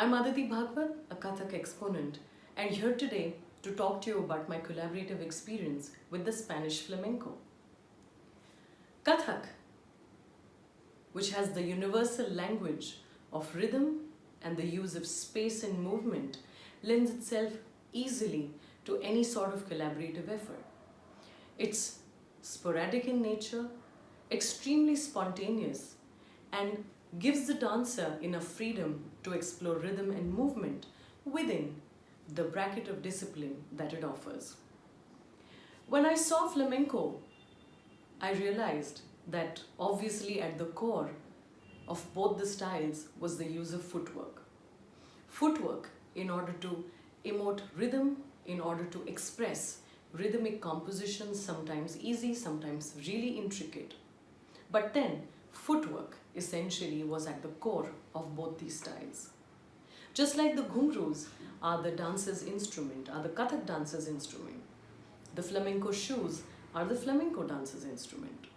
I'm Aditi Bhagwat, a Kathak exponent, and here today to talk to you about my collaborative experience with the Spanish flamenco. Kathak, which has the universal language of rhythm and the use of space and movement, lends itself easily to any sort of collaborative effort. It's sporadic in nature, extremely spontaneous, and gives the dancer enough freedom to explore rhythm and movement within the bracket of discipline that it offers. When I saw flamenco, I realized that obviously at the core of both the styles was the use of footwork. Footwork in order to emote rhythm, in order to express rhythmic compositions, sometimes easy, sometimes really intricate. But then footwork essentially was at the core of both these styles. Just like the ghungroos are the dancer's instrument, are the Kathak dancer's instrument, the flamenco shoes are the flamenco dancer's instrument.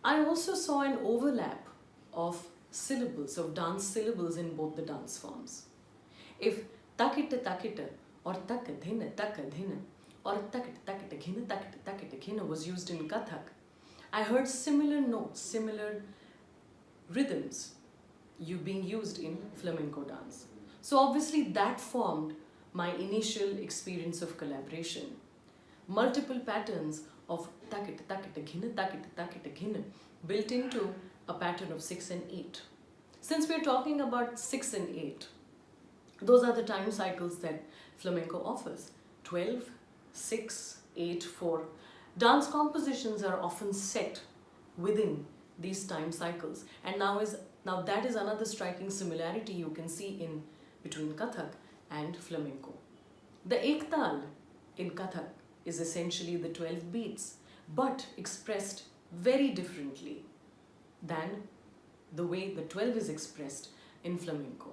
I also saw an overlap of syllables, of dance syllables in both the dance forms. If takita or takadhina or takita ghina was used in Kathak, I heard similar notes, similar rhythms being used in flamenco dance. So obviously that formed my initial experience of collaboration. Multiple patterns of takita ghina built into a pattern of 6 and 8. Since we're talking about 6 and 8, those are the time cycles that flamenco offers. 12, 6, 8, 4. Dance compositions are often set within these time cycles, and now that is another striking similarity you can see in between Kathak and flamenco. The ektal in Kathak is essentially the 12 beats, but expressed very differently than the way the 12 is expressed in flamenco.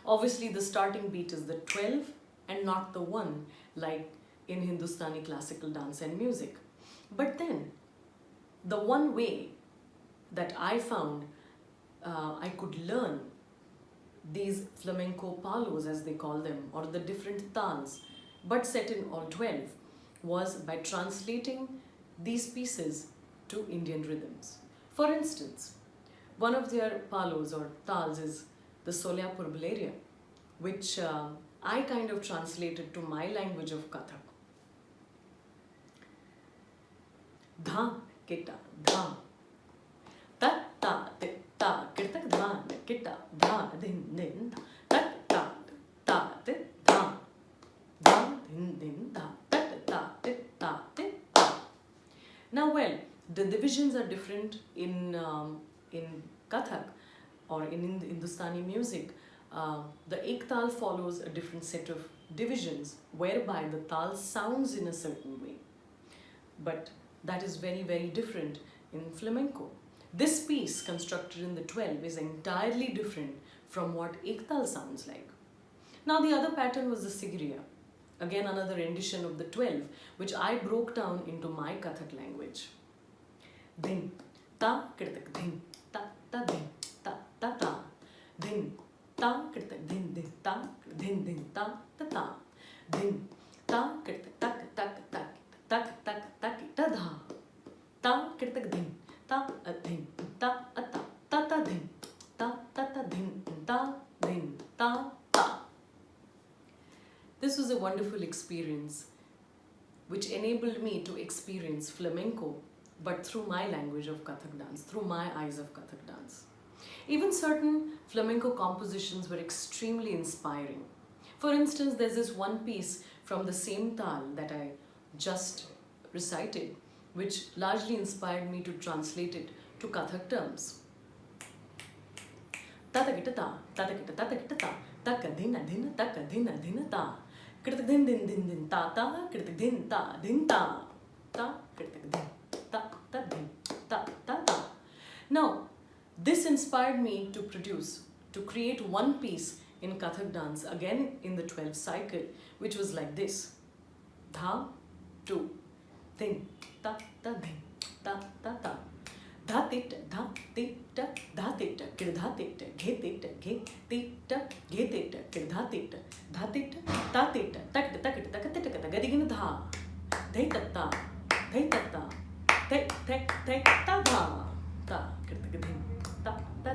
Obviously, the starting beat is the 12 and not the 1 like in Hindustani classical dance and music. But then, the one way that I found I could learn these flamenco palos, as they call them, or the different tals, but set in all 12, was by translating these pieces to Indian rhythms. For instance, one of their palos or tals is the Solyapur Baleria, which I kind of translated to my language of Kathak. Dha, kita, dha. Ta, ta, ti, ta, kirtak, dha, kita, dha, din, ta, ta, ta, ti, dha. Dha, din, ta, ta, ti, ta, ti, ta. Now, well, the divisions are different in Kathak or in Hindustani music. The ektal follows a different set of divisions whereby the tal sounds in a certain way. But that is very, very different in flamenco. This piece constructed in the 12 is entirely different from what ektal sounds like. Now the other pattern was the sigiriya, again another rendition of the 12, which I broke down into my Kathak language. Dhin, ta, kirtak, dhin, ta, din, ta, ta. Dhin, ta, kirtak, din, ta, din, ta, ta. Dhin, ta, kirtak, tak, ta, dha. Ta, kirtak, din, ta, din, ta, ta, din, ta, din, ta, ta. This was a wonderful experience which enabled me to experience flamenco, but through my language of Kathak dance, through my eyes of Kathak dance. Even certain flamenco compositions were extremely inspiring. For instance, there's this one piece from the same tal that I just recited, which largely inspired me to translate it to Kathak terms. Tatakita ta, tatakita ta, takadhina dhina, takadhina dhina ta, kritak din din din din ta ta, kritak din ta, kritak din ta din ta ta. Now, this inspired me to create one piece in Kathak dance, again in the 12 cycle, which was like this. Dha, 2, din, ta, din, ta, ta. Dhatita, dhatita, dhatita, kirdhatita, ghetita, ghetita, ghetita, kirdhatita, dhatita, tatita, takita, takita, takita, takita, gadigina dha, dhaitata, dhaitata, thai, thai, thai, ta dha, ta, kirtagadhin, ta, ta,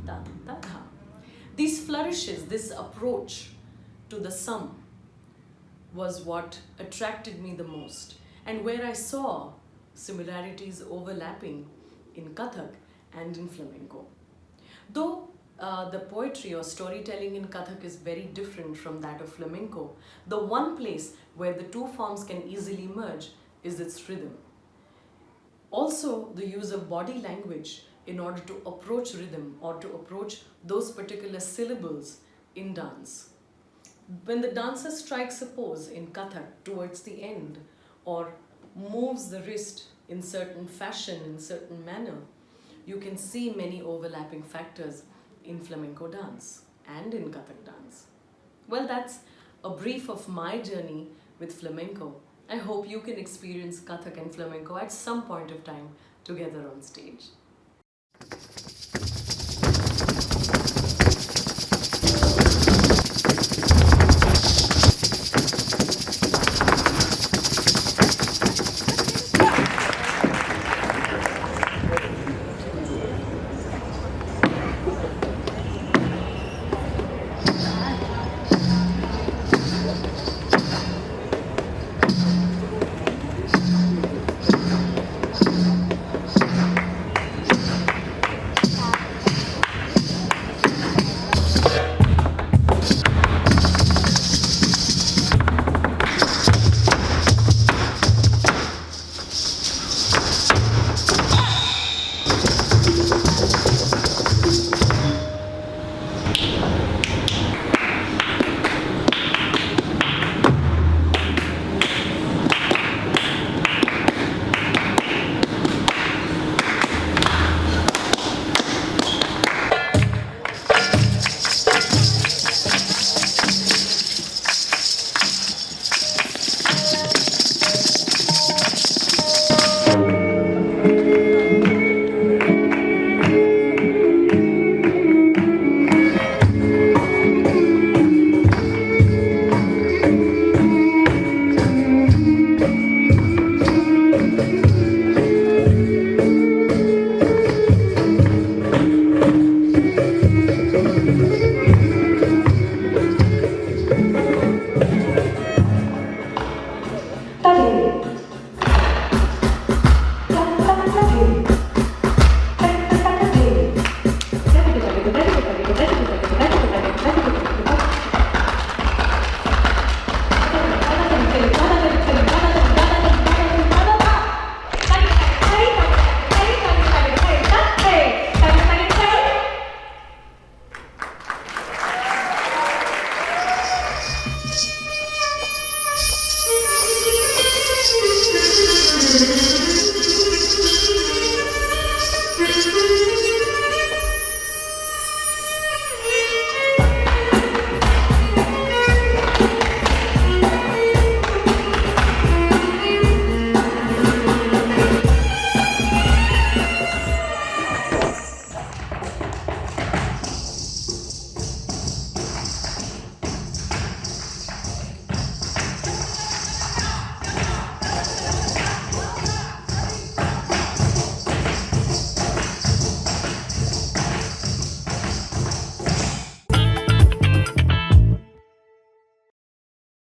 ta, ta, dha. These flourishes, this approach to the sum was what attracted me the most, and where I saw similarities overlapping in Kathak and in flamenco. Though the poetry or storytelling in Kathak is very different from that of flamenco, the one place where the two forms can easily merge is its rhythm. Also, the use of body language in order to approach rhythm or to approach those particular syllables in dance. When the dancer strikes a pose in Kathak towards the end or moves the wrist in certain fashion, in certain manner, you can see many overlapping factors in flamenco dance and in Kathak dance. Well, that's a brief of my journey with flamenco. I hope you can experience Kathak and flamenco at some point of time together on stage.